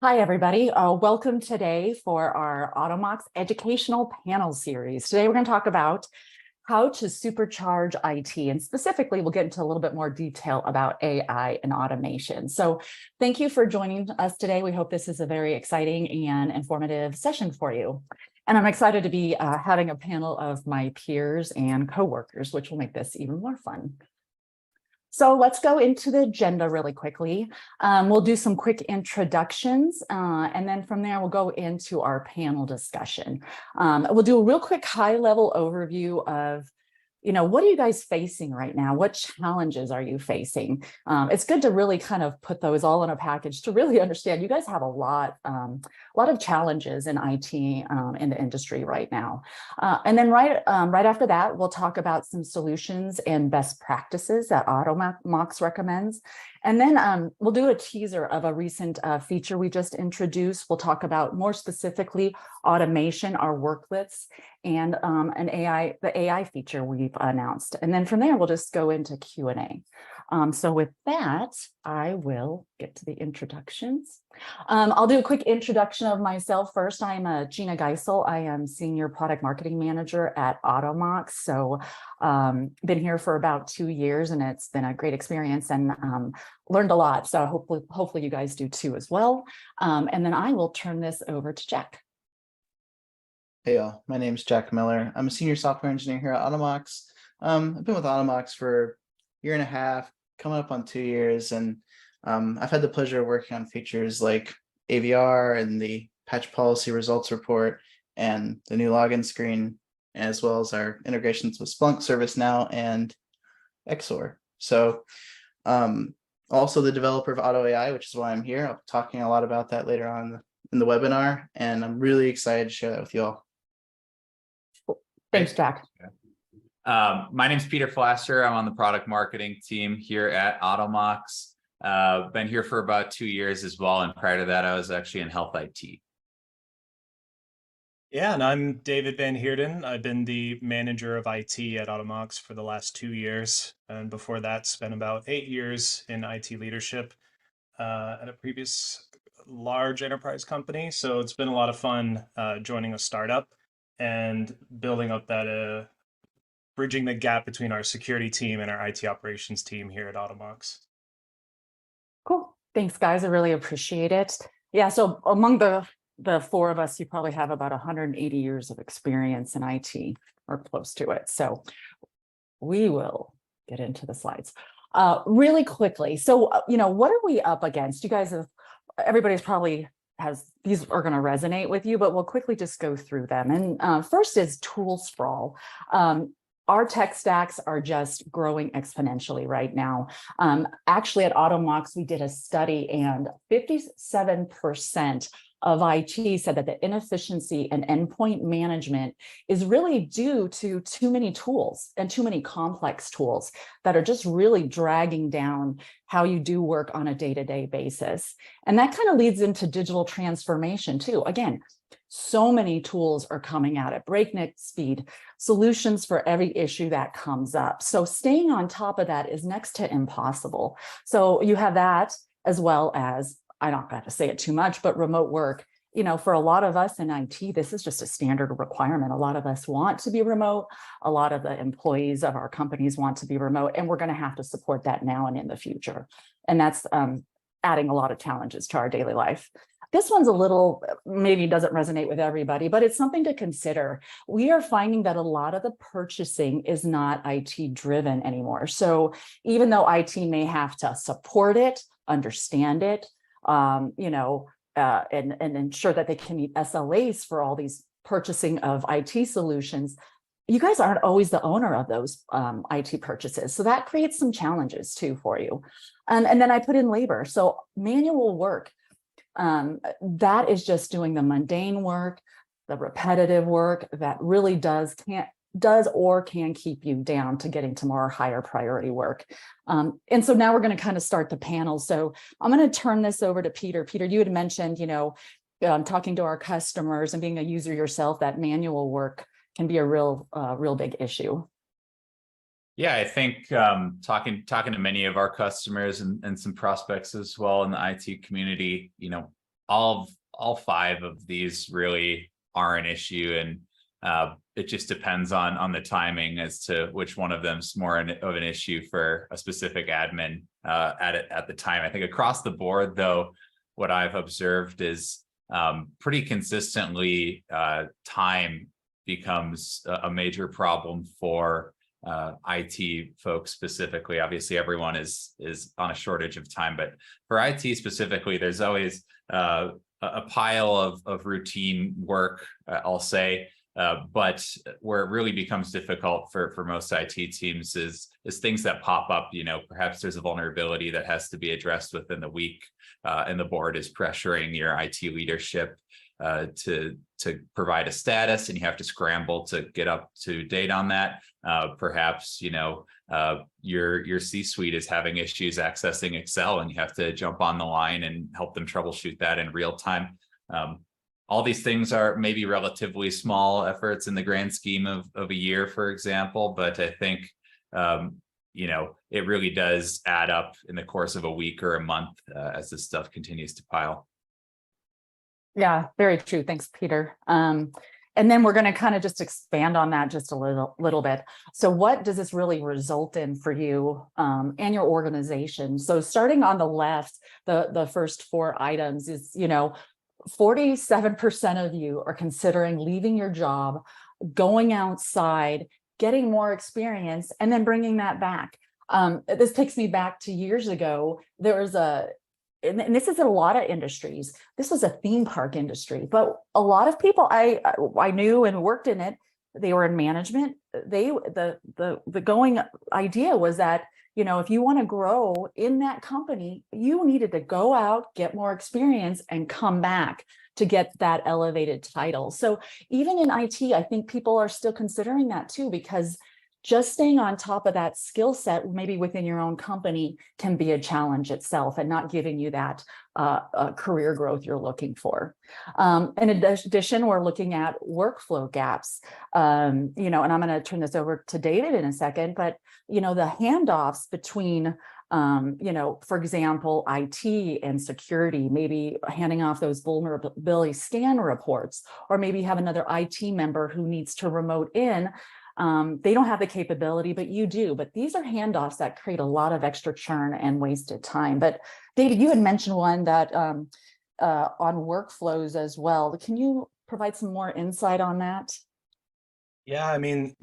Hi, everybody. Welcome today for our AutoMox educational panel series. Today, we're going to talk about how to supercharge IT, and specifically, we'll get into a little bit more detail about AI and automation. So thank you for joining us today. We hope this is a very exciting and informative session for you. And I'm excited to be having a panel of my peers and coworkers, which will make this even more fun. So let's go into the agenda really quickly. We'll do some quick introductions, and then from there, we'll go into our panel discussion. We'll do a real quick high-level overview of, what are you guys facing right now? What challenges are you facing? It's good to really kind of put those all in a package to really understand you guys have a lot of challenges in IT in the industry right now. And then right after that, we'll talk about some solutions and best practices that AutoMox recommends. And then we'll do a teaser of a recent feature we just introduced. We'll talk about more specifically automation, our worklets, and the AI feature we've announced. And then from there, we'll just go into Q&A. So with that, I will get to the introductions. I'll do a quick introduction of myself first. I'm Gina Geisel. I am Senior Product Marketing Manager at AutoMox. So been here for about 2 years, and it's been a great experience and learned a lot. So hopefully you guys do too as well. And then I will turn this over to Jack. Hey y'all, my name is Jack Miller. I'm a senior software engineer here at AutoMox. I've been with AutoMox for a year and a half, coming up on 2 years, and I've had the pleasure of working on features like AVR and the patch policy results report and the new login screen, as well as our integrations with Splunk, ServiceNow, and XOR. So also the developer of Auto AI, which is why I'm here. I'll be talking a lot about that later on in the webinar, and I'm really excited to share that with you all. Thanks, Jack. My name's Peter Flasser. I'm on the product marketing team here at AutoMox. Been here for about 2 years as well, and prior to that, I was actually in health IT. Yeah, and I'm David Van Heerden. I've been the manager of IT at AutoMox for the last 2 years, and before that, spent about 8 years in IT leadership at a previous large enterprise company. So it's been a lot of fun joining a startup and building up that bridging the gap between our security team and our IT operations team here at AutoMox. Cool. Thanks, guys. I really appreciate it. Yeah, so among the four of us, you probably have about 180 years of experience in IT or close to it. So we will get into the slides really quickly. So, what are we up against? You guys everybody's probably these are going to resonate with you, but we'll quickly just go through them. And first is tool sprawl. Our tech stacks are just growing exponentially right now. Actually, at AutoMox, we did a study, and 57% of IT said that the inefficiency in endpoint management is really due to too many tools and too many complex tools that are just really dragging down how you do work on a day-to-day basis. And that kind of leads into digital transformation too. Again, so many tools are coming out at breakneck speed, solutions for every issue that comes up. So staying on top of that is next to impossible. So you have that, as well as, I don't have to say it too much, but remote work. For a lot of us in IT, this is just a standard requirement. A lot of us want to be remote. A lot of the employees of our companies want to be remote, and we're going to have to support that now and in the future. And that's adding a lot of challenges to our daily life. This one's a little, maybe doesn't resonate with everybody, but it's something to consider. We are finding that a lot of the purchasing is not IT driven anymore. So even though IT may have to support it, understand it, and ensure that they can meet SLAs for all these purchasing of IT solutions, you guys aren't always the owner of those IT purchases. So that creates some challenges too for you. And then I put in labor. So manual work, that is just doing the mundane work, the repetitive work that really does or can keep you down to getting to more higher priority work. And so now we're going to kind of start the panel. So I'm going to turn this over to Peter. Peter, you had mentioned, talking to our customers and being a user yourself, that manual work can be a real big issue. Yeah, I think talking to many of our customers and some prospects as well in the IT community, all five of these really are an issue, and it just depends on the timing as to which one of them's more of an issue for a specific admin at the time. I think across the board, though, what I've observed is pretty consistently time becomes a major problem for IT folks specifically. Obviously, everyone is on a shortage of time, but for IT specifically, there's always a pile of routine work, I'll say. But where it really becomes difficult for most IT teams is things that pop up. Perhaps there's a vulnerability that has to be addressed within the week, and the board is pressuring your IT leadership to provide a status, and you have to scramble to get up to date on that. Perhaps your C-suite is having issues accessing Excel, and you have to jump on the line and help them troubleshoot that in real time. All these things are maybe relatively small efforts in the grand scheme of a year, for example, but I think it really does add up in the course of a week or a month as this stuff continues to pile. Yeah, very true. Thanks, Peter. And then we're going to kind of just expand on that just a little bit. So what does this really result in for you and your organization? So starting on the left, the first four items is, 47% of you are considering leaving your job, going outside, getting more experience, and then bringing that back. This takes me back to years ago. There was and this is in a lot of industries. This was a theme park industry, but a lot of people I knew and worked in it, they were in management. The going idea was that, if you want to grow in that company, you needed to go out, get more experience, and come back to get that elevated title. So even in IT, I think people are still considering that too, because just staying on top of that skill set, maybe within your own company, can be a challenge itself and not giving you that career growth you're looking for. In addition, we're looking at workflow gaps, and I'm going to turn this over to David in a second, but, the handoffs between, for example, IT and security, maybe handing off those vulnerability scan reports, or maybe have another IT member who needs to remote in. They don't have the capability, but you do. But these are handoffs that create a lot of extra churn and wasted time. But David, you had mentioned one that on workflows as well. Can you provide some more insight on that? Yeah, I mean,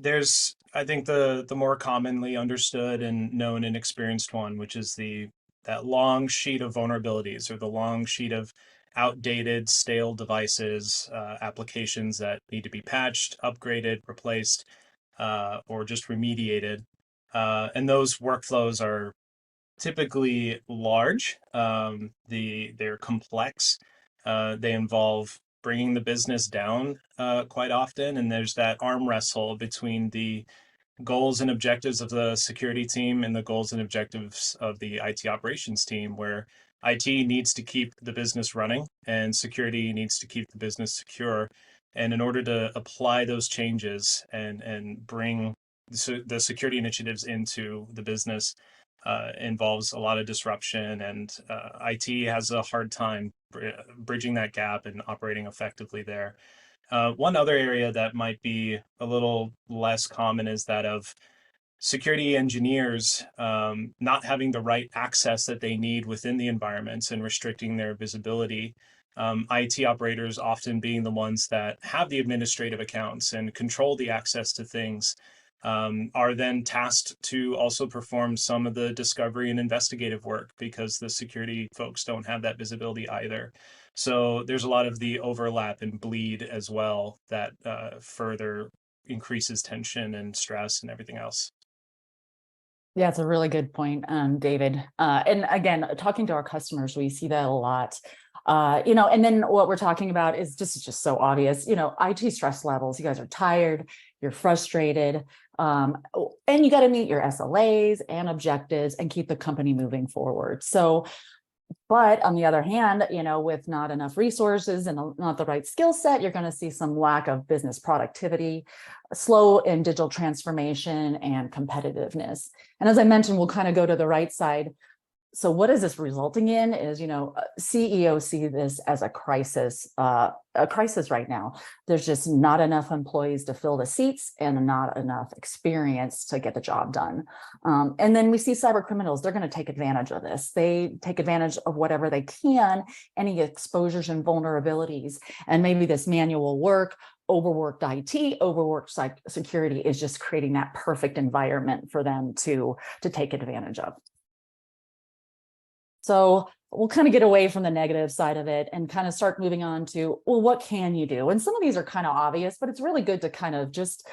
I think the more commonly understood and known and experienced one, which is that long sheet of vulnerabilities, or the long sheet of outdated, stale devices, applications that need to be patched, upgraded, replaced, or just remediated. And those workflows are typically large. They're complex. They involve bringing the business down quite often. And there's that arm wrestle between the goals and objectives of the security team and the goals and objectives of the IT operations team, where IT needs to keep the business running and security needs to keep the business secure. And in order to apply those changes and bring the security initiatives into the business, involves a lot of disruption, and IT has a hard time bridging that gap and operating effectively there. One other area that might be a little less common is that of security engineers not having the right access that they need within the environments and restricting their visibility. IT operators often being the ones that have the administrative accounts and control the access to things, are then tasked to also perform some of the discovery and investigative work, because the security folks don't have that visibility either. So there's a lot of the overlap and bleed as well that further increases tension and stress and everything else. Yeah, it's a really good point, David. And again, talking to our customers, we see that a lot. And then what we're talking about is just so obvious, IT stress levels. You guys are tired, you're frustrated, and you got to meet your SLAs and objectives and keep the company moving forward. So, but on the other hand, with not enough resources and not the right skill set, you're going to see some lack of business productivity, slow in digital transformation, and competitiveness. And as I mentioned, we'll kind of go to the right side. So what is this resulting in is, CEOs see this as a crisis right now. There's just not enough employees to fill the seats and not enough experience to get the job done. And then we see cyber criminals, they're going to take advantage of this. They take advantage of whatever they can, any exposures and vulnerabilities. And maybe this manual work, overworked IT, overworked security is just creating that perfect environment for them to take advantage of. So we'll kind of get away from the negative side of it and kind of start moving on to, well, what can you do? And some of these are kind of obvious, but it's really good to kind of just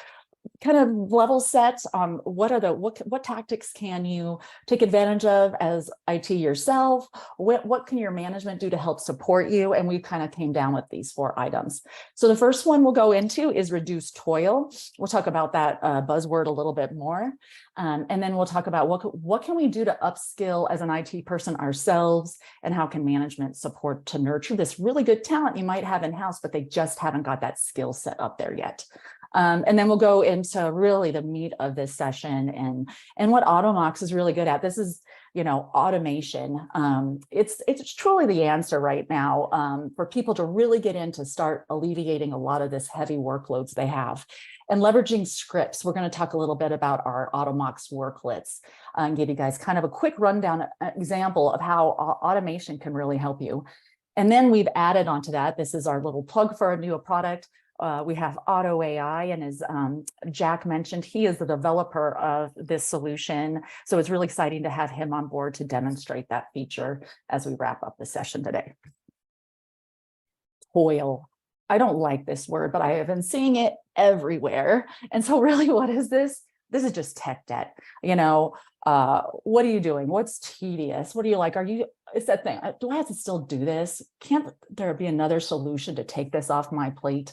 level set on what tactics can you take advantage of as IT yourself? What can your management do to help support you? And we kind of came down with these 4 items. So the first one we'll go into is reduce toil. We'll talk about that buzzword a little bit more. And then we'll talk about what can we do to upskill as an IT person ourselves, and how can management support to nurture this really good talent you might have in-house, but they just haven't got that skill set up there yet. And then we'll go into really the meat of this session and what Automox is really good at. This is, automation. It's truly the answer right now for people to really get in to start alleviating a lot of this heavy workloads they have. And leveraging scripts. We're going to talk a little bit about our Automox worklets and give you guys kind of a quick rundown example of how automation can really help you. And then we've added onto that, this is our little plug for a new product. We have Otto AI, and as Jack mentioned, he is the developer of this solution. So it's really exciting to have him on board to demonstrate that feature as we wrap up the session today. Toil. I don't like this word, but I have been seeing it everywhere. And so really, what is this? This is just tech debt. What are you doing? What's tedious? What do you like? It's that thing. Do I have to still do this? Can't there be another solution to take this off my plate?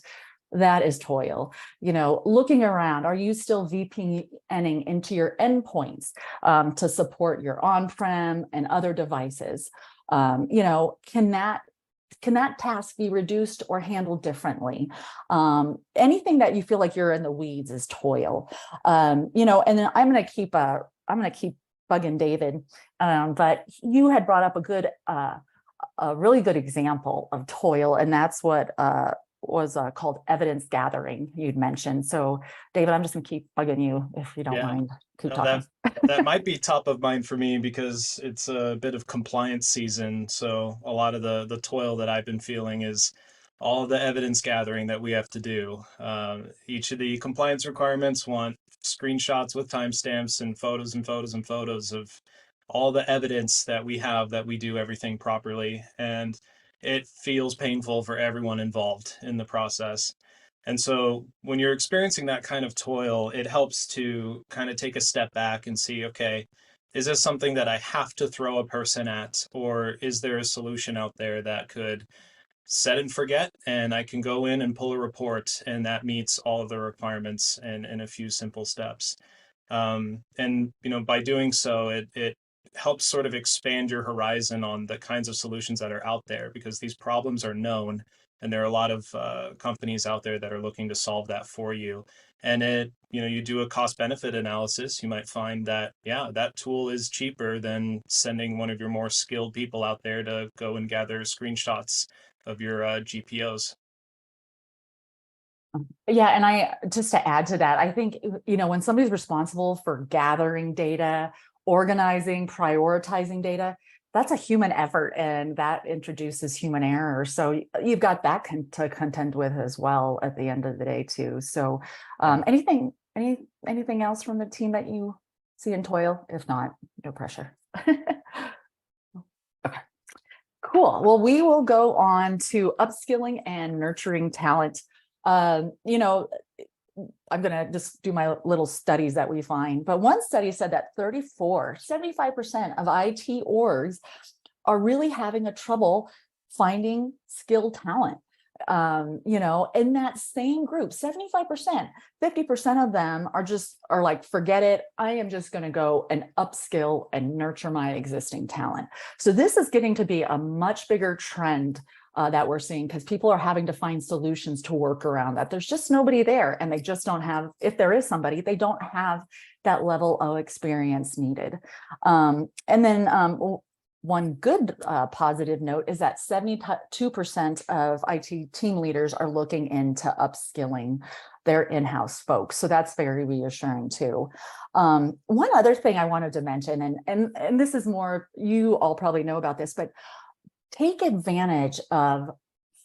That is toil. Looking around, are you still VPNing into your endpoints to support your on-prem and other devices? Can that task be reduced or handled differently? Anything that you feel like you're in the weeds is toil. And then I'm going to keep bugging David, but you had brought up a really good example of toil, and that's what was called evidence gathering you'd mentioned. So David, I'm just gonna keep bugging you if you don't mind. Keep talking. That might be top of mind for me because it's a bit of compliance season. So a lot of the toil that I've been feeling is all of the evidence gathering that we have to do. Each of the compliance requirements want screenshots with timestamps and photos and photos and photos of all the evidence that we have that we do everything properly. And it feels painful for everyone involved in the process. And so when you're experiencing that kind of toil, it helps to kind of take a step back and see, okay, is this something that I have to throw a person at, or is there a solution out there that could set and forget, and I can go in and pull a report and that meets all of the requirements in a few simple steps. And by doing so, it helps sort of expand your horizon on the kinds of solutions that are out there, because these problems are known and there are a lot of companies out there that are looking to solve that for you. And you do a cost benefit analysis, you might find that, yeah, that tool is cheaper than sending one of your more skilled people out there to go and gather screenshots of your GPOs. Yeah, and just to add to that, I think, when somebody's responsible for gathering data, organizing, prioritizing data, that's a human effort, and that introduces human error. So you've got that to contend with as well at the end of the day too. So anything else from the team that you see in toil? If not, no pressure. Okay, cool. Well, we will go on to upskilling and nurturing talent. I'm going to just do my little studies that we find. But one study said that 75% of IT orgs are really having a trouble finding skilled talent. In that same group, 75%, 50% of them are like, forget it. I am just going to go and upskill and nurture my existing talent. So this is getting to be a much bigger trend that we're seeing, because people are having to find solutions to work around that. There's just nobody there, and they just don't have, if there is somebody, they don't have that level of experience needed. And then one good positive note is that 72% of IT team leaders are looking into upskilling their in-house folks. So that's very reassuring too. One other thing I wanted to mention, and this is more, you all probably know about this, but take advantage of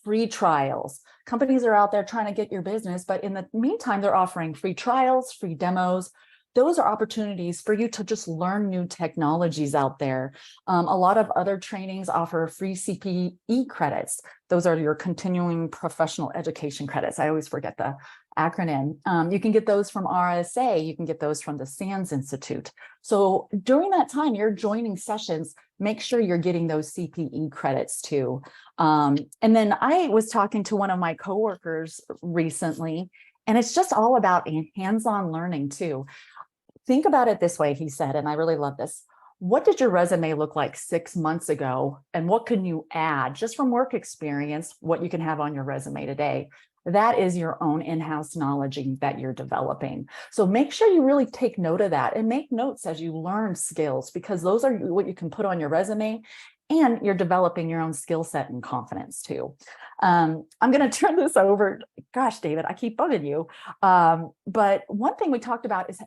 free trials. Companies are out there trying to get your business, but in the meantime, they're offering free trials, free demos. Those are opportunities for you to just learn new technologies out there. A lot of other trainings offer free CPE credits. Those are your continuing professional education credits. I always forget the acronym. You can get those from RSA. You can get those from the SANS Institute. So during that time, you're joining sessions, make sure you're getting those CPE credits too. And then I was talking to one of my coworkers recently, and it's just all about hands-on learning too. Think about it this way, he said, and I really love this. What did your resume look like 6 months ago? And what can you add just from work experience, what you can have on your resume today? That is your own in-house knowledge that you're developing. So make sure you really take note of that and make notes as you learn skills, because those are what you can put on your resume, and you're developing your own skill set and confidence too. I'm going to turn this over. Gosh, David, I keep bugging you. But one thing we talked about is,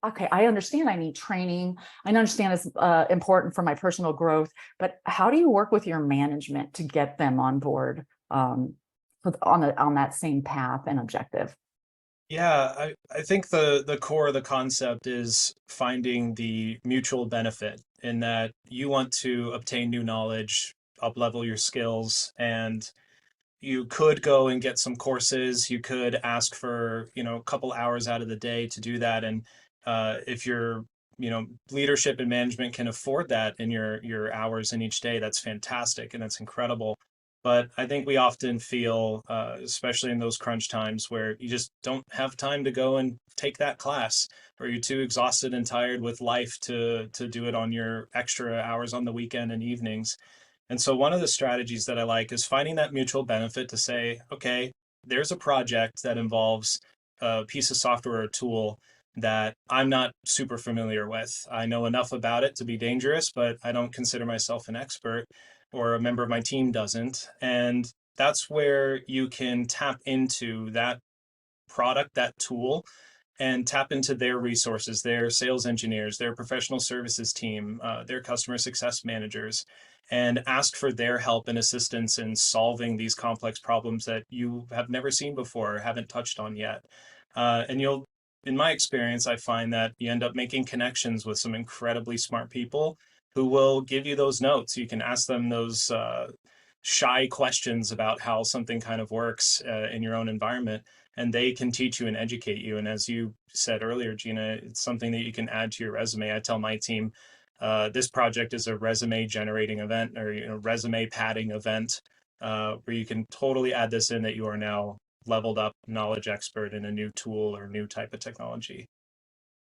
okay, I understand I need training. I understand it's important for my personal growth, but how do you work with your management to get them on board on that same path and objective? Yeah, I think the core of the concept is finding the mutual benefit in that you want to obtain new knowledge, up-level your skills, and you could go and get some courses. You could ask for, a couple hours out of the day to do that. And if your, leadership and management can afford that in your hours in each day, that's fantastic and that's incredible. But I think we often feel, especially in those crunch times where you just don't have time to go and take that class, or you're too exhausted and tired with life to do it on your extra hours on the weekend and evenings. And so one of the strategies that I like is finding that mutual benefit to say, okay, there's a project that involves a piece of software or tool that I'm not super familiar with. I know enough about it to be dangerous, but I don't consider myself an expert, or a member of my team doesn't. And that's where you can tap into that product, that tool, and tap into their resources, their sales engineers, their professional services team, their customer success managers, and ask for their help and assistance in solving these complex problems that you have never seen before or haven't touched on yet. And in my experience, I find that you end up making connections with some incredibly smart people who will give you those notes. You can ask them those shy questions about how something kind of works in your own environment, and they can teach you and educate you. And as you said earlier, Gina, it's something that you can add to your resume. I tell my team, this project is a resume generating event, or resume padding event, where you can totally add this in, that you are now leveled up knowledge expert in a new tool or new type of technology.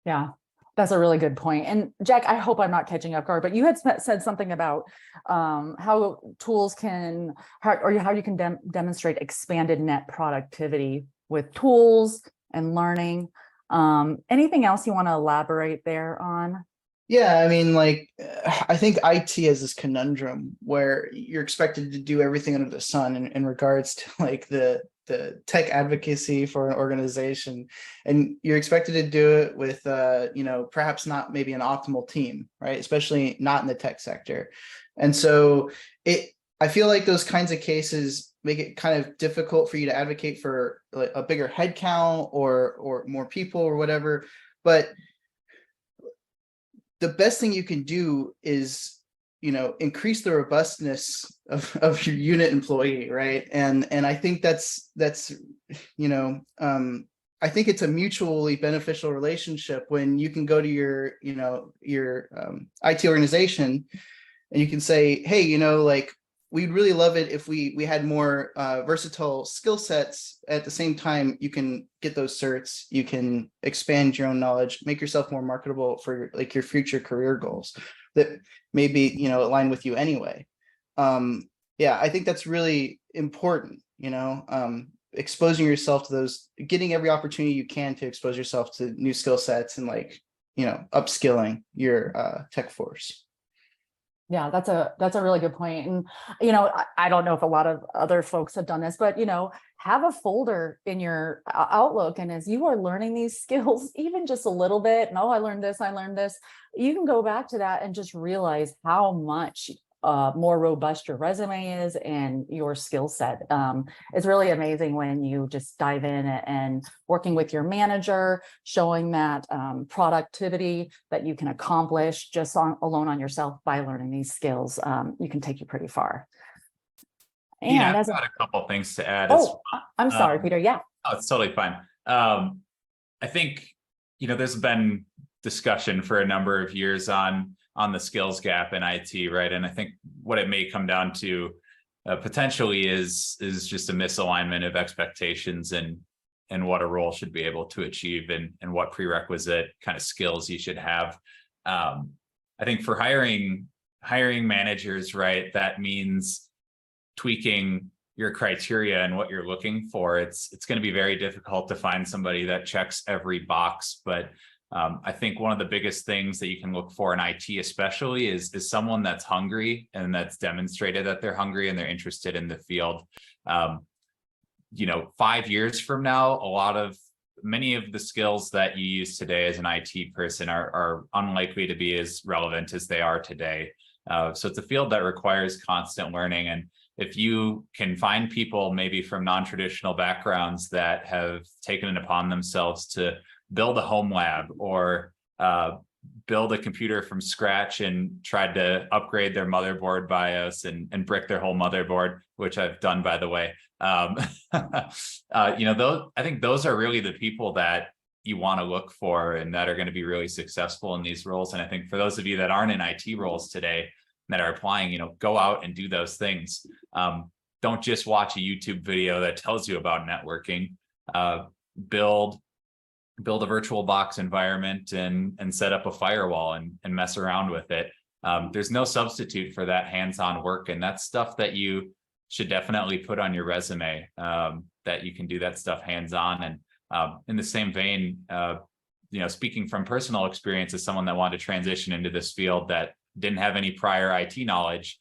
Yeah, that's a really good point. And Jack, I hope I'm not catching up guard, but you had said something about how tools can, how you can demonstrate expanded net productivity with tools and learning. Anything else you want to elaborate there on? Yeah, I mean, I think IT has this conundrum where you're expected to do everything under the sun in regards to the tech advocacy for an organization, and you're expected to do it with perhaps not maybe an optimal team, right? Especially not in the tech sector. And so I feel like those kinds of cases make it kind of difficult for you to advocate for a bigger headcount or more people or whatever. But the best thing you can do is, increase the robustness of your unit employee, right? And I think that's I think it's a mutually beneficial relationship when you can go to your IT organization and you can say, hey, we'd really love it if we had more versatile skill sets. At the same time, you can get those certs, you can expand your own knowledge, make yourself more marketable for your future career goals that maybe align with you anyway. Yeah, I think that's really important. Exposing yourself to those, getting every opportunity you can to expose yourself to new skill sets, and upskilling your tech force. Yeah, that's a really good point. And, I don't know if a lot of other folks have done this, but, have a folder in your Outlook. And as you are learning these skills, even just a little bit, and, oh, I learned this, you can go back to that and just realize how much more robust your resume is and your skill set. It's really amazing when you just dive in and working with your manager, showing that productivity that you can accomplish just alone on yourself by learning these skills. You can take you pretty far. And Yeah, as I've got a couple things to add. As I'm sorry, Peter. Yeah. Oh, it's totally fine. I think, there's been discussion for a number of years on the skills gap in IT, right? And I think what it may come down to potentially is just a misalignment of expectations and what a role should be able to achieve and what prerequisite kind of skills you should have. I think for hiring managers, right, that means tweaking your criteria and what you're looking for. It's going to be very difficult to find somebody that checks every box, but I think one of the biggest things that you can look for in IT especially is someone that's hungry and that's demonstrated that they're hungry and they're interested in the field. 5 years from now, many of the skills that you use today as an IT person are unlikely to be as relevant as they are today. So it's a field that requires constant learning. And if you can find people maybe from non-traditional backgrounds that have taken it upon themselves to build a home lab or build a computer from scratch and tried to upgrade their motherboard BIOS and brick their whole motherboard, which I've done, by the way. I think those are really the people that you want to look for and that are going to be really successful in these roles. And I think for those of you that aren't in IT roles today that are applying, go out and do those things. Don't just watch a YouTube video that tells you about networking. Build a virtual box environment and set up a firewall and mess around with it. There's no substitute for that hands-on work. And that's stuff that you should definitely put on your resume, that you can do that stuff hands-on. And in the same vein, speaking from personal experience as someone that wanted to transition into this field that didn't have any prior IT knowledge,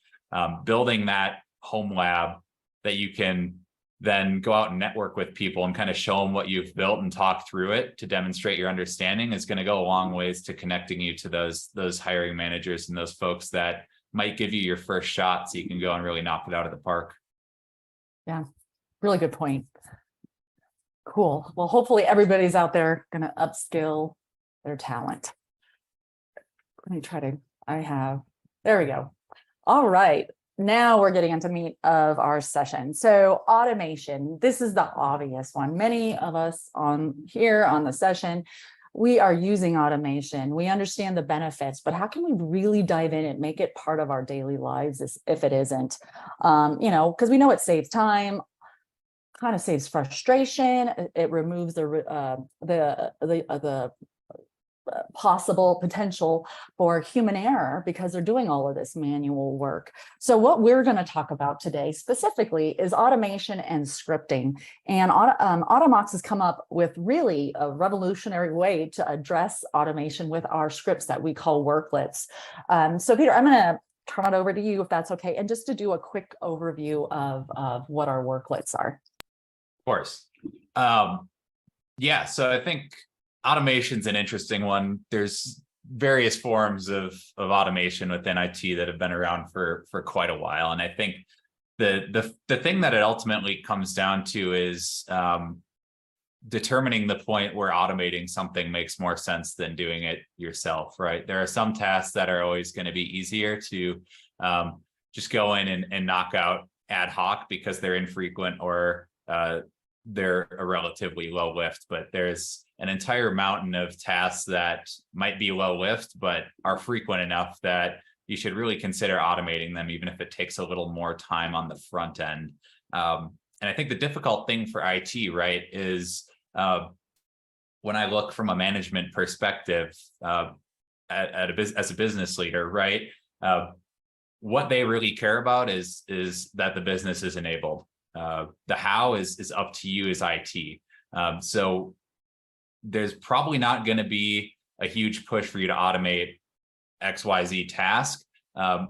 building that home lab that you can then go out and network with people and kind of show them what you've built and talk through it to demonstrate your understanding is going to go a long ways to connecting you to those hiring managers and those folks that might give you your first shot so you can go and really knock it out of the park. Yeah, really good point. Cool. Well, hopefully everybody's out there going to upskill their talent. Let me try to, there we go. All right. Now we're getting into meat of our session. So automation, this is the obvious one. Many of us on the session, we are using automation. We understand the benefits, but how can we really dive in and make it part of our daily lives if it isn't? Because we know it saves time, kind of saves frustration. It removes the possible potential for human error because they're doing all of this manual work. So what we're going to talk about today specifically is automation and scripting. And Automox has come up with really a revolutionary way to address automation with our scripts that we call worklets. So Peter, I'm going to turn it over to you if that's okay, and just to do a quick overview of what our worklets are. Of course. So I think automation's an interesting one. There's various forms of automation within IT that have been around for quite a while. And I think the thing that it ultimately comes down to is determining the point where automating something makes more sense than doing it yourself, right? There are some tasks that are always going to be easier to just go in and knock out ad hoc because they're infrequent or they're a relatively low lift, but there's an entire mountain of tasks that might be low lift, but are frequent enough that you should really consider automating them, even if it takes a little more time on the front end. And I think the difficult thing for IT, right, is when I look from a management perspective as a business leader, right, what they really care about is that the business is enabled. The how is up to you as IT. So there's probably not going to be a huge push for you to automate XYZ task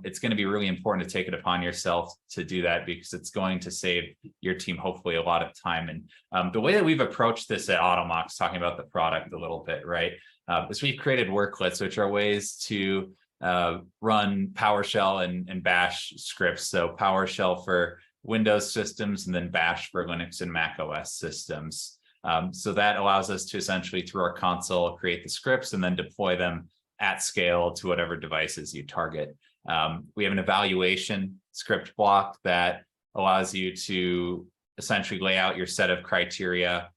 it's going to be really important to take it upon yourself to do that, because it's going to save your team hopefully a lot of time. And the way that we've approached this at Automox, talking about the product a little bit, right, is we've created worklets, which are ways to run PowerShell and Bash scripts. So PowerShell for Windows systems, and then Bash for Linux and Mac OS systems. So that allows us to essentially, through our console, create the scripts and then deploy them at scale to whatever devices you target. We have an evaluation script block that allows you to essentially lay out your set of criteria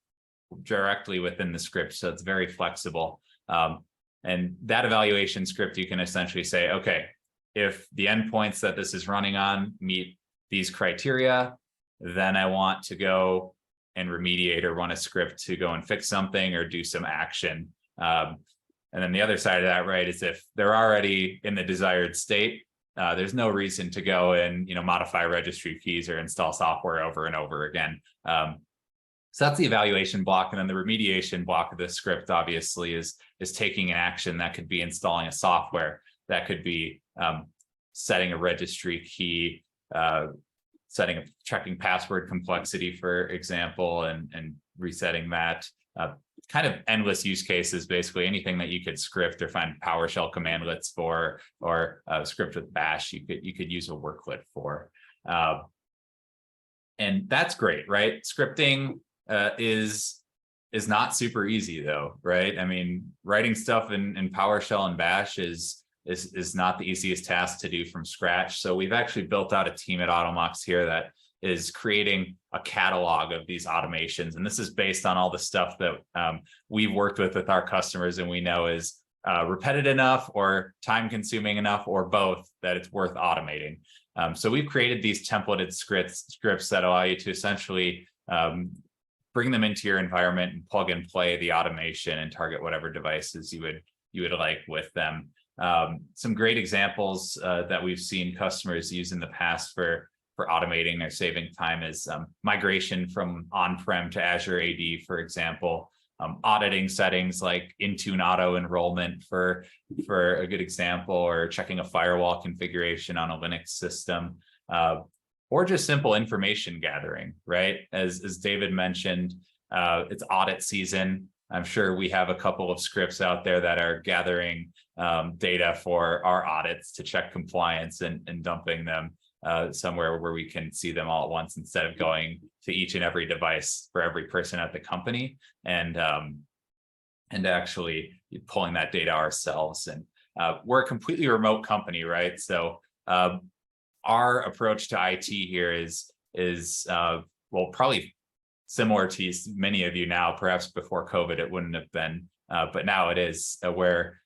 directly within the script. So it's very flexible. And that evaluation script, you can essentially say, okay, if the endpoints that this is running on meet these criteria, then I want to go and remediate or run a script to go and fix something or do some action. And then the other side of that, right, is if they're already in the desired state, there's no reason to go and modify registry keys or install software over and over again. So that's the evaluation block, and then the remediation block of the script obviously is taking an action. That could be installing a software, that could be setting a registry key, checking password complexity, for example, and resetting that. Kind of endless use cases, basically anything that you could script or find PowerShell commandlets for, or script with Bash, you could use a worklet for. And that's great, right? Scripting is not super easy though, right? I mean, writing stuff in PowerShell and Bash is not the easiest task to do from scratch. So we've actually built out a team at Automox here that is creating a catalog of these automations. And this is based on all the stuff that we've worked with our customers, and we know is repetitive enough or time consuming enough, or both, that it's worth automating. So we've created these templated scripts that allow you to essentially bring them into your environment and plug and play the automation and target whatever devices you would like with them. Some great examples that we've seen customers use in the past for automating or saving time is migration from on-prem to Azure AD, for example, auditing settings like Intune auto enrollment for a good example, or checking a firewall configuration on a Linux system, or just simple information gathering, right? As David mentioned, it's audit season. I'm sure we have a couple of scripts out there that are gathering data for our audits to check compliance and dumping them somewhere where we can see them all at once, instead of going to each and every device for every person at the company and actually pulling that data ourselves. And we're a completely remote company, right? So our approach to IT here is well, probably similar to many of you now. Perhaps before COVID it wouldn't have been, but now it is, where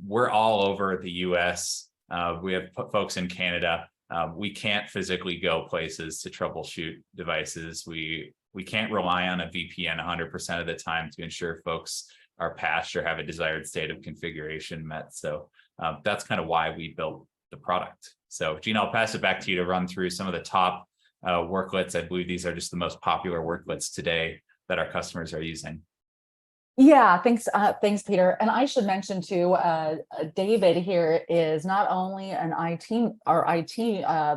we're all over the US. We have folks in Canada. We can't physically go places to troubleshoot devices. We can't rely on a VPN 100% of the time to ensure folks are patched or have a desired state of configuration met. So that's kind of why we built the product. So Gina, I'll pass it back to you to run through some of the top worklets. I believe these are just the most popular worklets today that our customers are using. Yeah, thanks, Peter. And I should mention too, David here is not only our IT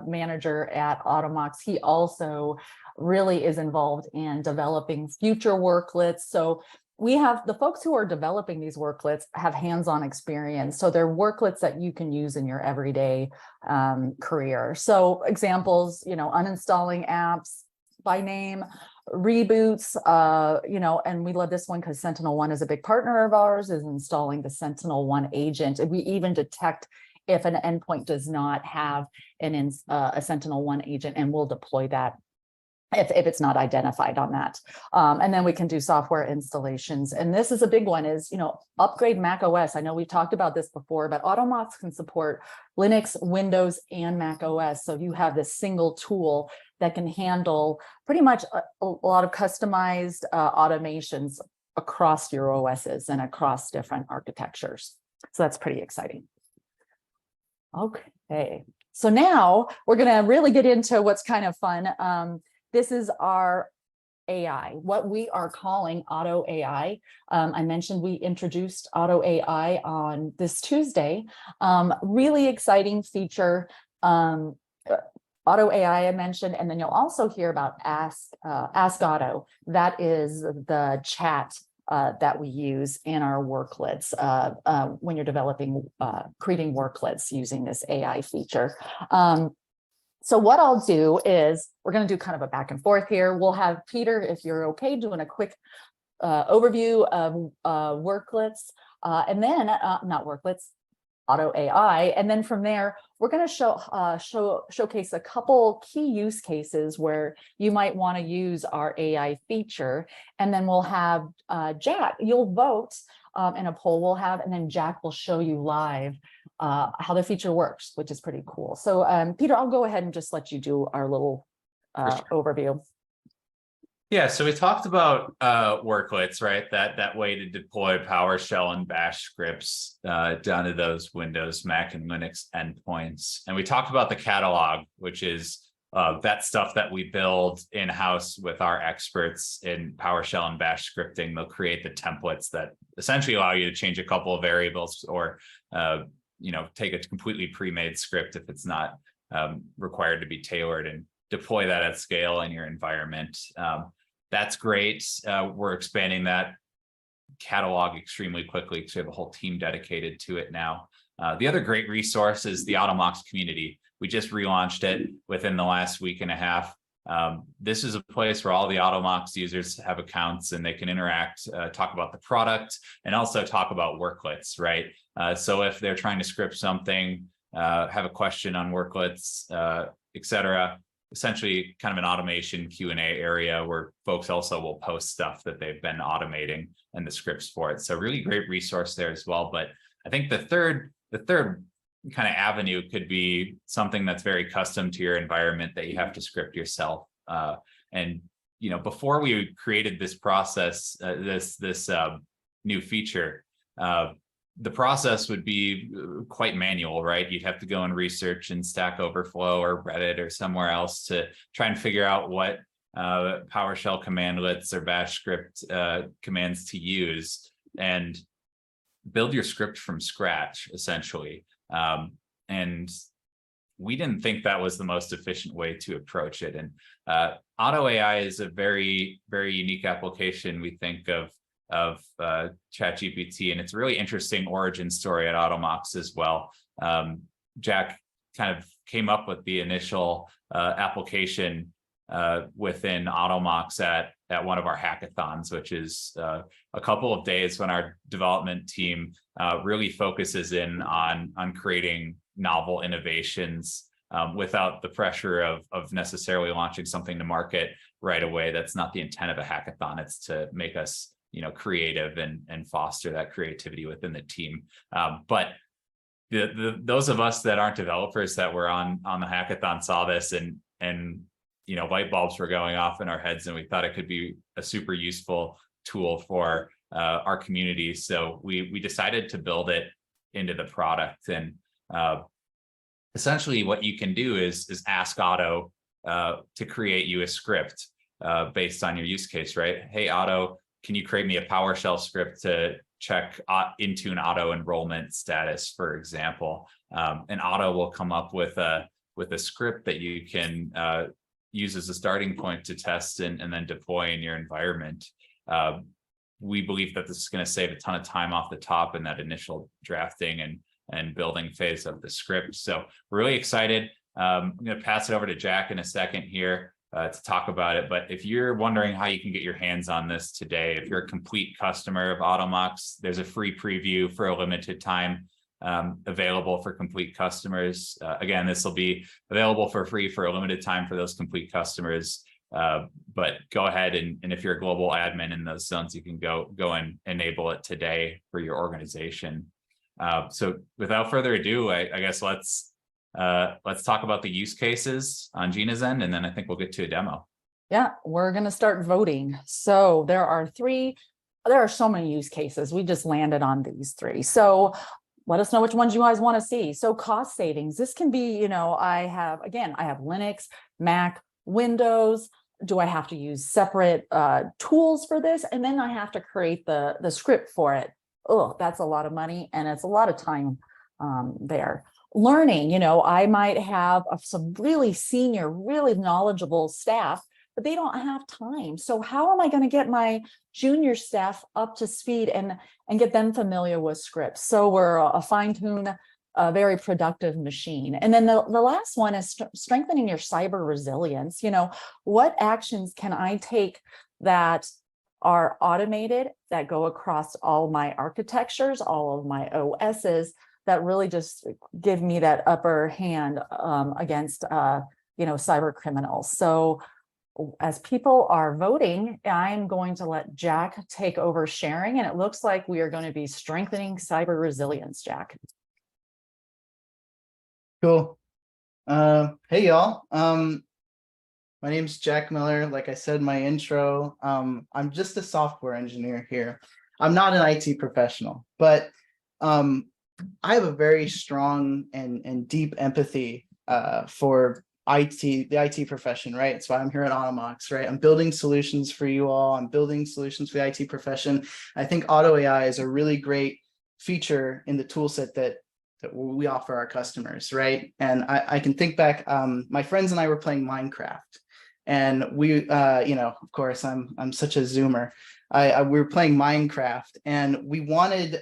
manager at Automox, he also really is involved in developing future worklets. So we have the folks who are developing these worklets have hands-on experience. So they're worklets that you can use in your everyday career. So examples, uninstalling apps by name, reboots, and we love this one because SentinelOne is a big partner of ours, is installing the SentinelOne agent. And we even detect if an endpoint does not have a SentinelOne agent, and we'll deploy that if it's not identified on that. And then we can do software installations. And this is a big one, is, upgrade Mac OS. I know we've talked about this before, but Automox can support Linux, Windows, and Mac OS. So you have this single tool that can handle pretty much a lot of customized automations across your OSs and across different architectures. So that's pretty exciting. Okay, so now we're going to really get into what's kind of fun. This is our AI, what we are calling Otto AI. I mentioned we introduced Otto AI on this Tuesday. Really exciting feature. Otto AI I mentioned, and then you'll also hear about Ask Otto. That is the chat that we use in our worklets when you're developing, creating worklets using this AI feature. So what I'll do is we're going to do kind of a back and forth here. We'll have Peter, if you're okay, doing a quick overview of worklets, and then not worklets, Otto AI, and then from there we're going to showcase a couple key use cases where you might want to use our AI feature, and then we'll have Jack. You'll vote in a poll we'll have, and then Jack will show you live how the feature works, which is pretty cool. So Peter, I'll go ahead and just let you do our little overview. Yeah, so we talked about worklets, right? That way to deploy PowerShell and Bash scripts down to those Windows, Mac, and Linux endpoints. And we talked about the catalog, which is that stuff that we build in-house with our experts in PowerShell and Bash scripting. They'll create the templates that essentially allow you to change a couple of variables or take a completely pre-made script if it's not required to be tailored, and deploy that at scale in your environment. That's great. We're expanding that catalog extremely quickly because we have a whole team dedicated to it now. The other great resource is the AutoMox community. We just relaunched it within the last week and a half. This is a place where all the AutoMox users have accounts and they can interact, talk about the product, and also talk about worklets, right? So if they're trying to script something, have a question on worklets, etc., essentially kind of an automation Q&A area where folks also will post stuff that they've been automating and the scripts for it. So really great resource there as well. But I think the third kind of avenue could be something that's very custom to your environment that you have to script yourself. And before we created this process, this new feature, the process would be quite manual, right? You'd have to go and research in Stack Overflow or Reddit or somewhere else to try and figure out what PowerShell commandlets or Bash script commands to use and build your script from scratch, essentially. And we didn't think that was the most efficient way to approach it. And Otto AI is a very, very unique application, we think, of ChatGPT, and it's a really interesting origin story at AutoMox as well. Jack kind of came up with the initial application within AutoMox at one of our hackathons, which is a couple of days when our development team really focuses in on creating novel innovations without the pressure of necessarily launching something to market right away. That's not the intent of a hackathon. It's to make us creative and foster that creativity within the team. But those of us that aren't developers that were on the hackathon saw this and light bulbs were going off in our heads, and we thought it could be a super useful tool for our community. So we decided to build it into the product. And essentially what you can do is ask Otto to create you a script based on your use case, right? Hey, Otto, can you create me a PowerShell script to check Intune auto enrollment status, for example? And Otto will come up with a script that you can use as a starting point to test and then deploy in your environment. We believe that this is going to save a ton of time off the top in that initial drafting and building phase of the script. So we're really excited. I'm going to pass it over to Jack in a second here to talk about it. But if you're wondering how you can get your hands on this today, if you're a complete customer of AutoMox, there's a free preview for a limited time available for complete customers. Again, this will be available for free for a limited time for those complete customers. But go ahead and if you're a global admin in those zones, you can go and enable it today for your organization. So without further ado, I guess let's talk about the use cases on Gina's end, and then I think we'll get to a demo. Yeah, we're going to start voting. So there are so many use cases. We just landed on these three. So let us know which ones you guys want to see. So cost savings. This can be, I have Linux, Mac, Windows, do I have to use separate tools for this? And then I have to create the script for it. Oh, that's a lot of money and it's a lot of time there. Learning, I might have some really senior, really knowledgeable staff, but they don't have time. So how am I going to get my junior staff up to speed and get them familiar with scripts? So we're a fine-tune, a very productive machine. And then the last one is strengthening your cyber resilience. What actions can I take that are automated, that go across all my architectures, all of my OSs, that really just give me that upper hand against cyber criminals. So as people are voting, I'm going to let Jack take over sharing, and it looks like we are going to be strengthening cyber resilience, Jack. Cool. Hey y'all. My name's Jack Miller. Like I said in my intro, I'm just a software engineer here. I'm not an IT professional, but I have a very strong and deep empathy for the IT profession, right? That's why I'm here at Automox, right? I'm building solutions for you all. I'm building solutions for the IT profession. I think Auto AI is a really great feature in the tool set that we offer our customers, right? And I can think back, my friends and I were playing Minecraft, and we, of course, I'm such a Zoomer. We were playing Minecraft, and we wanted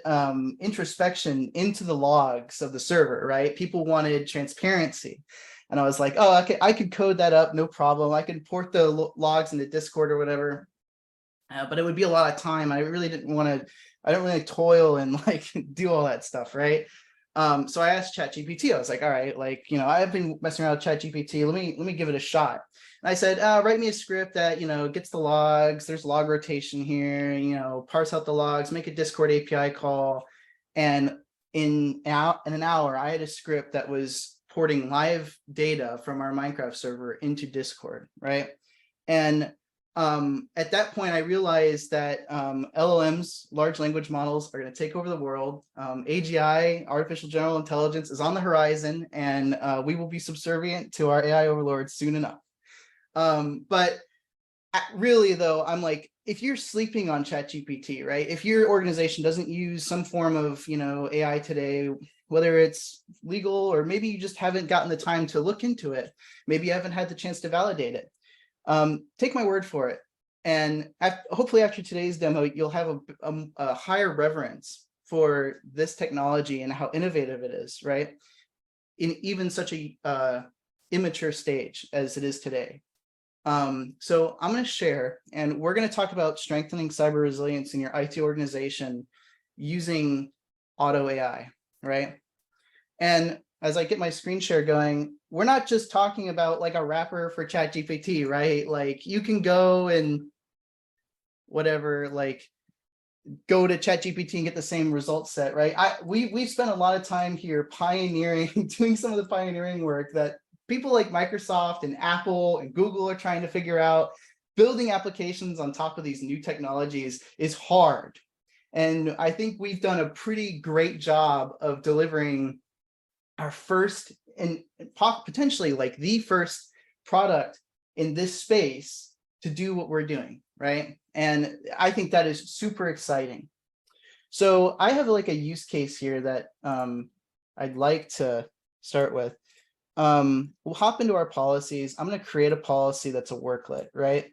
introspection into the logs of the server, right? People wanted transparency. And I was like, oh, I could code that up, no problem. I could port the logs into Discord or whatever. But it would be a lot of time. I really didn't want to, I don't really toil and do all that stuff, right? So I asked ChatGPT. I was like, all right, I've been messing around with ChatGPT. Let me give it a shot. And I said, write me a script that, gets the logs. There's log rotation here, parse out the logs, make a Discord API call. And in an hour, I had a script that was porting live data from our Minecraft server into Discord, right? And at that point, I realized that LLMs, large language models, are going to take over the world. AGI, artificial general intelligence, is on the horizon, and we will be subservient to our AI overlords soon enough. But really, though, I'm like, if you're sleeping on ChatGPT, right? If your organization doesn't use some form of, AI today, whether it's legal or maybe you just haven't gotten the time to look into it, maybe you haven't had the chance to validate it. Take my word for it. And hopefully after today's demo, you'll have a higher reverence for this technology and how innovative it is, right? In even such a immature stage as it is today. So I'm going to share, and we're going to talk about strengthening cyber resilience in your IT organization using Auto AI, right? And as I get my screen share going, we're not just talking about a wrapper for ChatGPT, right? You can go and whatever, go to ChatGPT and get the same result set, right? We've spent a lot of time here pioneering, doing some of the pioneering work that people like Microsoft and Apple and Google are trying to figure out. Building applications on top of these new technologies is hard. And I think we've done a pretty great job of delivering our first and potentially the first product in this space to do what we're doing, right? And I think that is super exciting. So I have a use case here that I'd like to start with. We'll hop into our policies. I'm going to create a policy that's a worklet, right?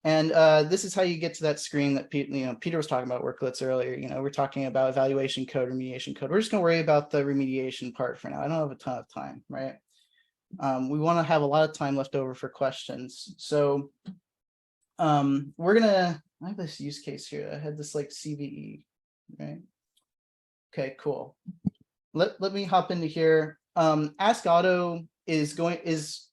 And this is how you get to that screen that Peter was talking about worklets earlier. We're talking about evaluation code, remediation code. We're just going to worry about the remediation part for now. I don't have a ton of time, right? We want to have a lot of time left over for questions. So we're going to, I have this use case here. I had this CVE, right? Okay, cool. Let me hop into here. Ask Otto is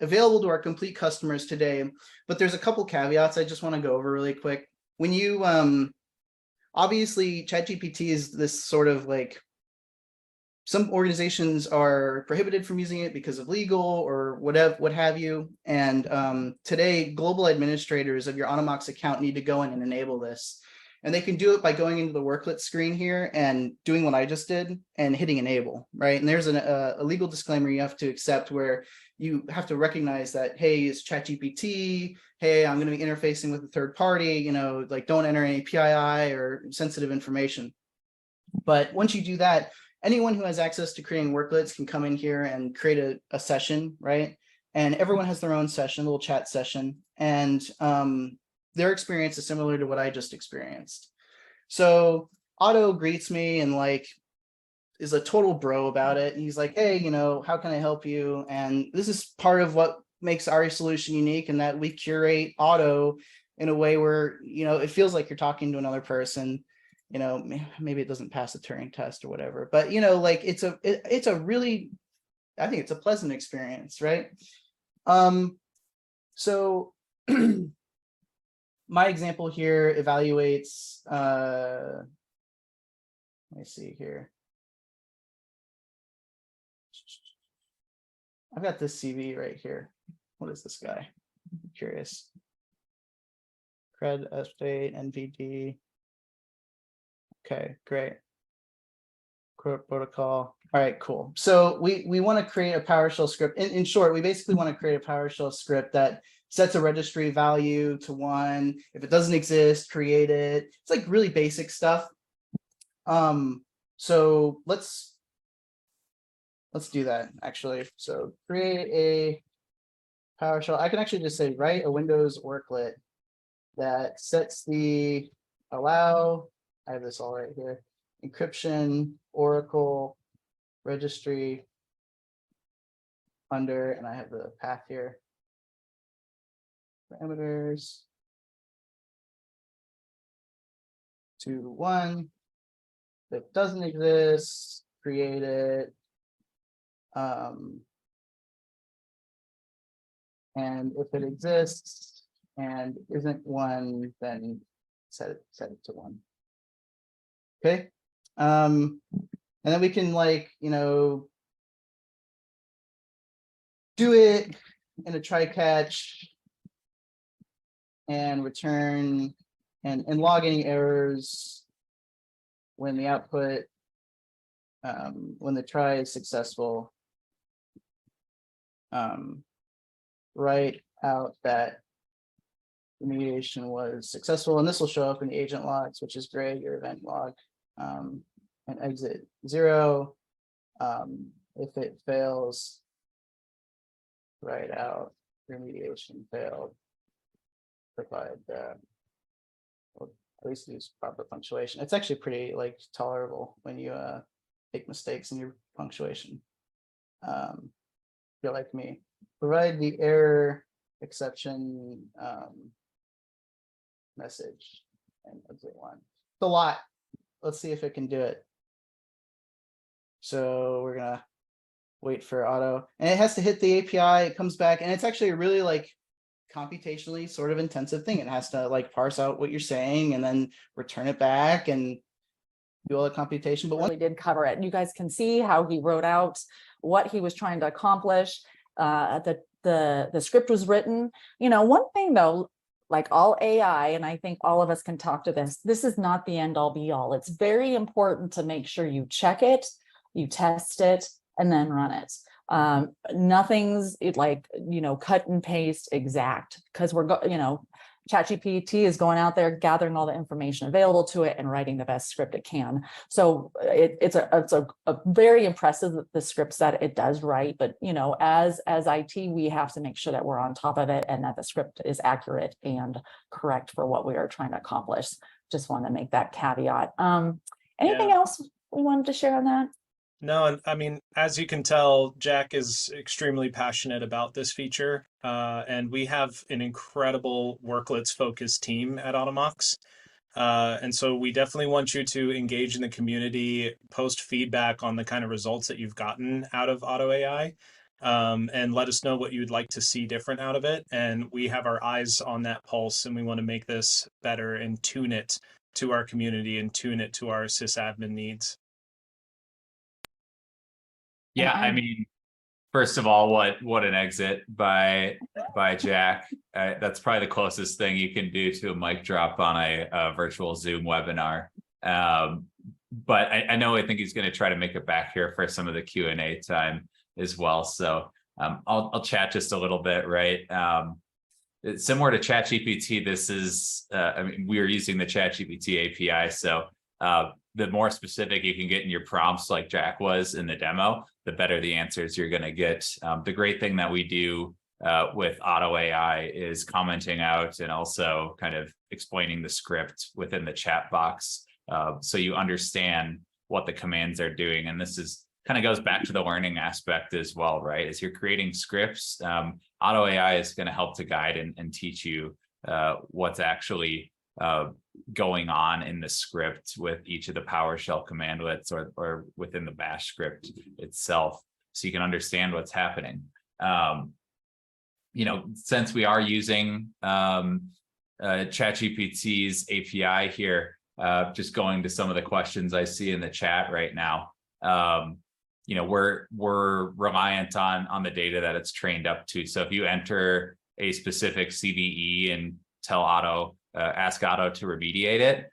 available to our complete customers today, but there's a couple caveats I just want to go over really quick. When you obviously ChatGPT is this sort of some organizations are prohibited from using it because of legal or whatever, what have you. And today, global administrators of your Automox account need to go in and enable this. And they can do it by going into the worklet screen here and doing what I just did and hitting enable, right? And there's a legal disclaimer you have to accept where you have to recognize that, hey, it's ChatGPT. Hey, I'm going to be interfacing with a third party, you know, like don't enter any PII or sensitive information. But once you do that, anyone who has access to creating worklets can come in here and create a session, right? And everyone has their own session, a little chat session. And their experience is similar to what I just experienced. So Otto greets me and like is a total bro about it. And he's like, hey, you know, how can I help you? And this is part of what makes our solution unique, and that we curate Otto in a way where, you know, it feels like you're talking to another person. You know, maybe it doesn't pass the Turing test or whatever, but you know, like it's a really, I think it's a pleasant experience, right? So my example here evaluates, let me see here. I've got this CV right here. What is this guy? I'm curious. Cred update, NVD. Okay, great. Protocol. All right, cool. So we want to create a PowerShell script. In short, we basically want to create a PowerShell script that sets a registry value to 1. If it doesn't exist, create it. It's like really basic stuff. So let's do that actually. So create a PowerShell. I can actually just say write a Windows worklet that sets the allow. I have this all right here. Encryption, Oracle, registry under, and I have the path here. Parameters to 1. If it doesn't exist, create it. And if it exists and isn't 1, then set it to 1. Okay. And then we can, like, you know, do it in a try catch and return and log any errors when the output, when the try is successful. Write out that remediation was successful, and this will show up in the agent logs, which is great, your event log, and exit 0. If it fails, write out remediation failed, provide well, at least use proper punctuation. It's actually pretty like tolerable when you make mistakes in your punctuation. If you're like me, provide the error exception message and exit 1. It's a lot. Let's see if it can do it. So we're gonna wait for Otto, and it has to hit the API. It comes back, and it's actually a really like computationally sort of intensive thing. It has to like parse out what you're saying and then return it back and do all the computation. But Really did cover it. And you guys can see how he wrote out what he was trying to accomplish. The script was written. You know, one thing though, like all AI, and I think all of us can talk to this is not the end all be all. It's very important to make sure you check it, you test it, and then run it. Nothing's like, you know, cut and paste exact, because you know, ChatGPT is going out there gathering all the information available to it and writing the best script it can. So it's a very impressive, the scripts that it does write. But you know, as IT, we have to make sure that we're on top of it and that the script is accurate and correct for what we are trying to accomplish. Just want to make that caveat. Anything else we wanted to share on that? No, and I mean, as you can tell, Jack is extremely passionate about this feature, and we have an incredible worklets focused team at Automox. And so we definitely want you to engage in the community, post feedback on the kind of results that you've gotten out of Auto AI, and let us know what you'd like to see different out of it. And we have our eyes on that pulse, and we want to make this better and tune it to our community and tune it to our sysadmin needs. Yeah, I mean, First of all, what an exit by Jack. That's probably the closest thing you can do to a mic drop on a virtual Zoom webinar. But I know I think he's going to try to make it back here for some of the Q&A time as well. So I'll chat just a little bit, right? It's similar to ChatGPT. This is, I mean, we are using the ChatGPT API. So the more specific you can get in your prompts, like Jack was in the demo, the better the answers you're going to get. The great thing that we do with Otto AI is commenting out and also kind of explaining the script within the chat box, so you understand what the commands are doing. And this is kind of goes back to the learning aspect as well, right? As you're creating scripts, Otto AI is going to help to guide and teach you what's actually going on in the script with each of the PowerShell commandlets or within the Bash script itself, so you can understand what's happening. You know, since we are using ChatGPT's API here, just going to some of the questions I see in the chat right now. You know, we're reliant on the data that it's trained up to. So if you enter a specific CVE and tell Otto, ask Otto to remediate it,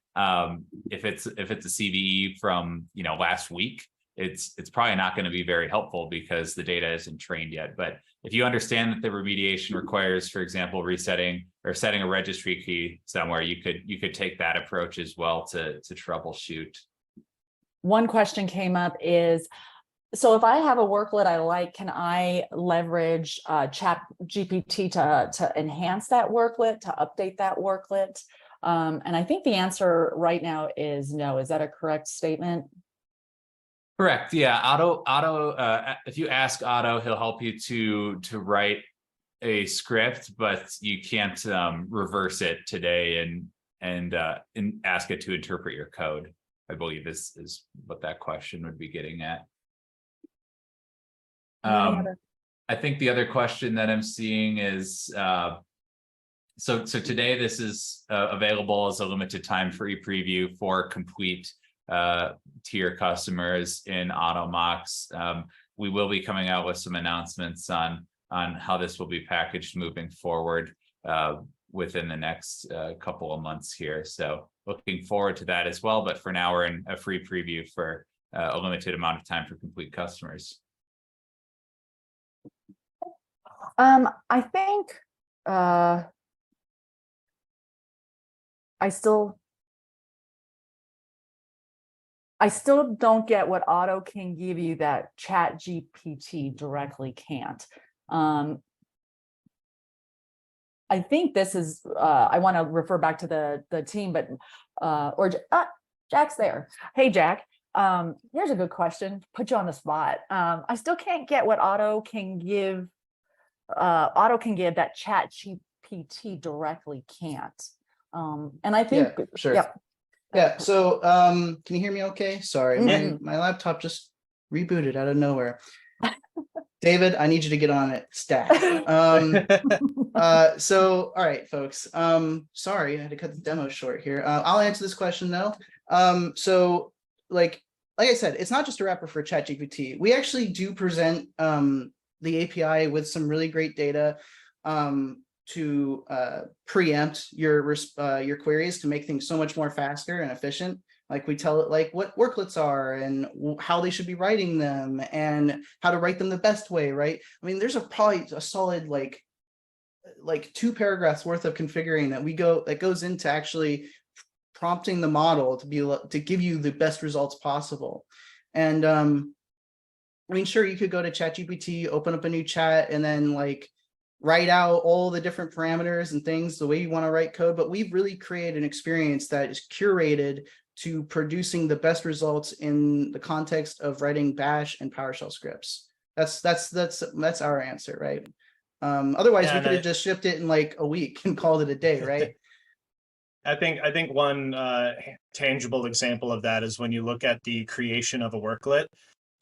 if it's a CVE from, you know, last week, it's probably not going to be very helpful because the data isn't trained yet. But if you understand that the remediation requires, for example, resetting or setting a registry key somewhere, you could take that approach as well to troubleshoot. One question came up is, so if I have a worklet I like, can I leverage Chat GPT to enhance that worklet, to update that worklet? And I think the answer right now is no. Is that a correct statement? Correct. Yeah. Otto, if you ask Otto, he'll help you to write a script, but you can't reverse it today and ask it to interpret your code, I believe is what that question would be getting at. I think the other question that I'm seeing is, so today this is available as a limited time free preview for complete tier customers in AutoMox. We will be coming out with some announcements on how this will be packaged moving forward within the next couple of months here. So looking forward to that as well. But for now, we're in a free preview for a limited amount of time for complete customers. I think I still don't get what Otto can give you that Chat GPT directly can't. I think this is, I want to refer back to the team, but, Jack's there. Hey, Jack, here's a good question, put you on the spot. I still can't get what Otto can give that Chat GPT directly can't. And I think, yeah, sure. Yeah. Yeah. So can you hear me okay? Sorry, my laptop just rebooted out of nowhere. David, I need you to get on it stat. So all right, folks. Sorry, I had to cut the demo short here. I'll answer this question though. So like I said, it's not just a wrapper for ChatGPT. We actually do present the API with some really great data to preempt your queries to make things so much more faster and efficient. Like we tell it like what worklets are and how they should be writing them and how to write them the best way, right? I mean, there's probably a solid like 2 paragraphs worth of configuring that goes into actually prompting the model to give you the best results possible. And I mean, sure, you could go to ChatGPT, open up a new chat, and then like write out all the different parameters and things the way you want to write code. But we've really created an experience that is curated to producing the best results in the context of writing Bash and PowerShell scripts. That's our answer, right? Otherwise, we could have just shipped it in like a week and called it a day, right? I think one tangible example of that is when you look at the creation of a worklet.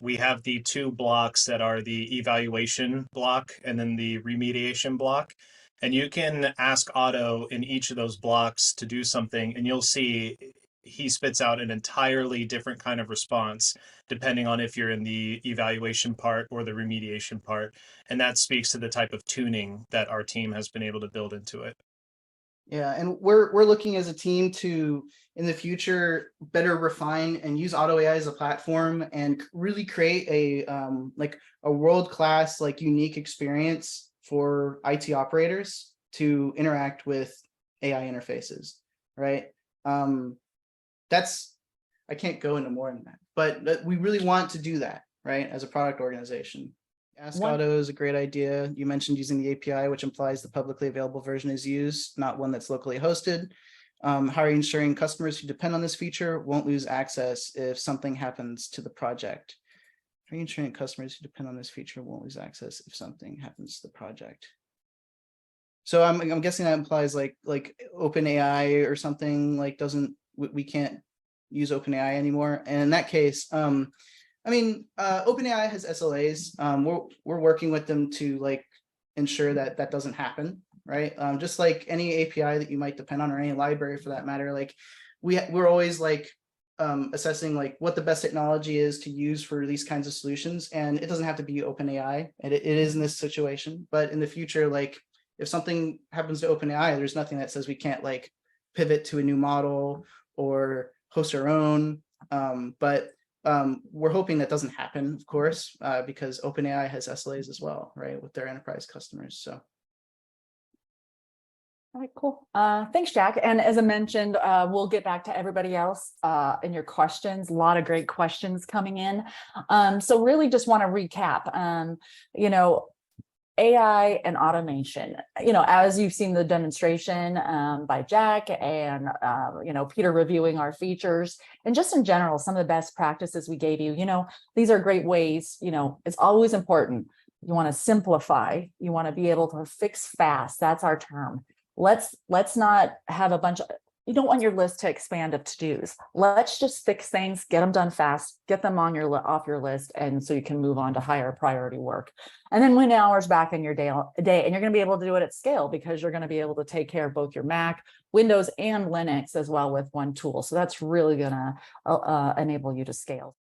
We have the 2 blocks that are the evaluation block and then the remediation block. And you can ask Otto in each of those blocks to do something, and you'll see he spits out an entirely different kind of response depending on if you're in the evaluation part or the remediation part. And that speaks to the type of tuning that our team has been able to build into it. Yeah, and we're looking as a team to, in the future, better refine and use Auto AI as a platform and really create a like a world-class, like unique experience for IT operators to interact with AI interfaces, right? That's, I can't go into more than that, but we really want to do that, right? As a product organization. Ask Otto is a great idea. You mentioned using the API, which implies the publicly available version is used, not one that's locally hosted. How are you ensuring customers who depend on this feature won't lose access if something happens to the project? How are you ensuring customers who depend on this feature won't lose access if something happens to the project? So I'm guessing that implies like OpenAI or something, like we can't use OpenAI anymore. And in that case, I mean, OpenAI has SLAs. We're working with them to like ensure that that doesn't happen, right? Just like any API that you might depend on, or any library for that matter. Like we're always like assessing like what the best technology is to use for these kinds of solutions, and it doesn't have to be OpenAI, and it is in this situation. But in the future, like if something happens to OpenAI, there's nothing that says we can't like pivot to a new model or host our own. But we're hoping that doesn't happen, of course, because OpenAI has SLAs as well, right, with their enterprise customers. So. All right, cool. Thanks, Jack. And as I mentioned, we'll get back to everybody else in your questions. A lot of great questions coming in. So really just want to recap, you know, AI and automation, you know, as you've seen the demonstration by Jack and, you know, Peter reviewing our features, and just in general, some of the best practices we gave you, you know, these are great ways, you know, it's always important. You want to simplify, you want to be able to fix fast. That's our term. Let's not have a bunch of, you don't want your list to expand of to-dos. Let's just fix things, get them done fast, get them on off your list, and so you can move on to higher priority work. And then win hours back in your day, and you're going to be able to do it at scale because you're going to be able to take care of both your Mac, Windows, and Linux as well with one tool. So that's really going to enable you to scale.